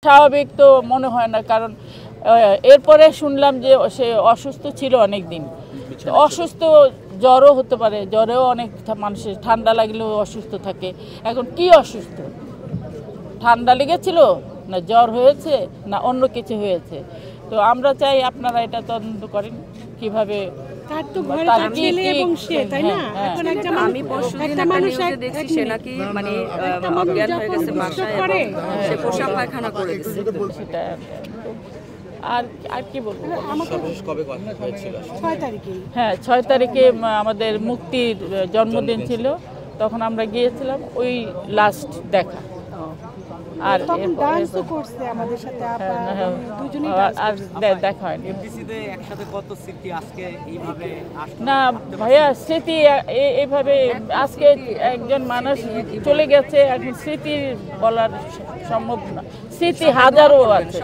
স্বাভাবিক তো মনে হয় না, কারণ এরপরে শুনলাম যে সে অসুস্থ ছিল অনেক দিন। অসুস্থ জ্বরও হতে পারে, জ্বরেও অনেক মানুষের ঠান্ডা লাগলেও অসুস্থ থাকে। এখন কি অসুস্থ? ঠান্ডা লেগেছিল না জ্বর হয়েছে না অন্য কিছু হয়েছে? তো আমরা চাই আপনারা এটা তদন্ত করেন কিভাবে। আর কি বলবো, হ্যাঁ 6 তারিখে আমাদের মুক্তির জন্মদিন ছিল, তখন আমরা গিয়েছিলাম, ওই লাস্ট দেখা। আর দেখা হয়নি না ভাইয়া। স্মৃতি এইভাবে আজকে একজন মানুষ চলে গেছে, এখন স্মৃতি বলার সম্ভব না। স্মৃতি হাজারো আছে,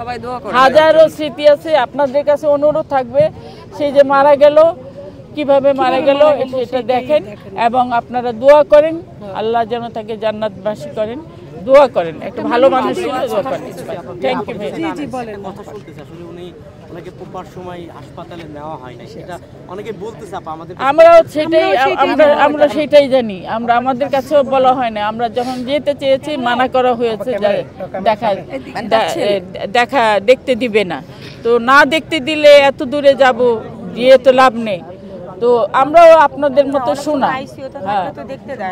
হাজারো স্মৃতি আছে। আপনাদের কাছে অনুরোধ থাকবে, সে যে মারা গেল, কিভাবে মারা গেল সেটা দেখেন এবং আপনারা দোয়া করেন, আল্লাহ যেন তাকে জান্নাতবাসী করেন। দোয়া করেন, একটা ভালো মানুষ ছিল, দোয়া করেন। Thank you. জি বলেন। কথা শুনতেছে আসলে উনি অনেকে প্রপার সময় হাসপাতালে নেওয়া হয় না, সেটা অনেকে বলতেছে। আমরা সেটাই জানি। আমাদের কাছেও বলা হয় না, আমরা যখন যেতে চেয়েছি মানা করা হয়েছে, দেখতে দিবে না। তো না দেখতে দিলে এত দূরে যাব, গিয়ে তো লাভ নেই। তো আমরাও আপনাদের মতো শোনা,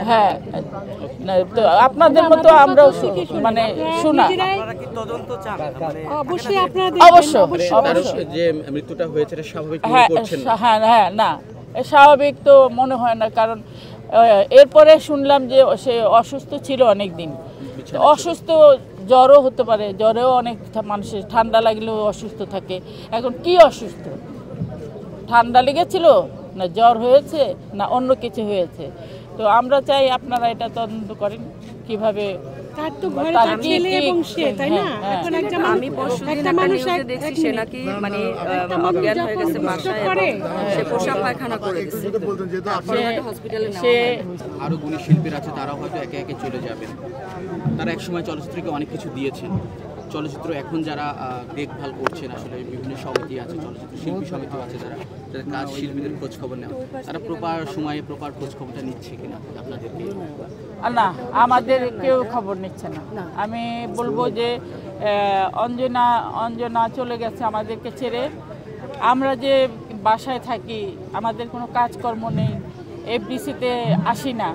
হ্যাঁ তো আপনাদের মতো আমরাও মানে শোনা। যে মৃত্যুটা হয়েছে এটা স্বাভাবিক হ্যাঁ না স্বাভাবিক তো মনে হয় না, কারণ এরপরে শুনলাম যে সে অসুস্থ ছিল অনেক দিন। অসুস্থ জ্বরও হতে পারে, জ্বরেও অনেক মানুষের ঠান্ডা লাগলেও অসুস্থ থাকে। এখন কি অসুস্থ? ঠান্ডা লেগেছিল না জ্বর হয়েছে না অন্য কিছু হয়েছে? তো আমরা চাই আপনারা এটা তদন্ত করেন কিভাবে। আরো গুণী শিল্পীরা আছে, তারা হয়তো একে একে চলে যাবেন। তারা একসময় চলচ্চিত্রকে অনেক কিছু দিয়েছেন। চলচ্চিত্র এখন যারা দেখভাল করছেন, আসলে বিভিন্ন সমিতি আছে, চলচ্চিত্র শিল্পী সমিতি আছে, যাদের কাজ শিল্পীদের খোঁজ খবর নেওয়া, তারা প্রপার সময়ে প্রপার খোঁজ খবরটা নিচ্ছে কিনা আপনাদেরকে? না, আমাদের কেউ খবর নিচ্ছে না। আমি বলবো যে অঞ্জনা চলে গেছে আমাদেরকে ছেড়ে। আমরা যে বাসায় থাকি, আমাদের কোনো কাজকর্ম নেই, এফডিসিতে আসি না।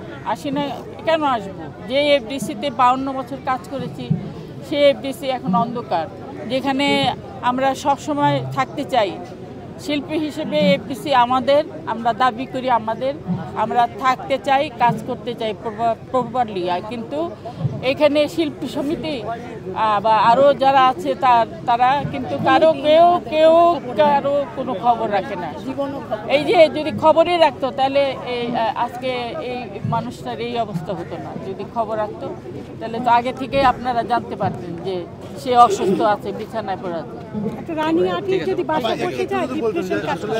কেন আসবো? যে এফডিসিতে 52 বছর কাজ করেছি, সে এফডিসি এখন অন্ধকার, যেখানে আমরা সব সময় থাকতে চাই। শিল্পী হিসেবে এফডিসি আমাদের, আমরা দাবি করি আমরা থাকতে চাই, কাজ করতে চাই প্রপারলি। কিন্তু এখানে শিল্পী সমিতি বা আরও যারা আছে তারা কিন্তু কেউ কারো কোনো খবর রাখে না। এই যে যদি খবরই রাখতো, তাহলে আজকে এই মানুষটার এই অবস্থা হতো না। যদি খবর রাখতো তাহলে তো আগে থেকেই আপনারা জানতে পারতেন যে সে অসুস্থ আছে, বিছানায় পড়ে আছে।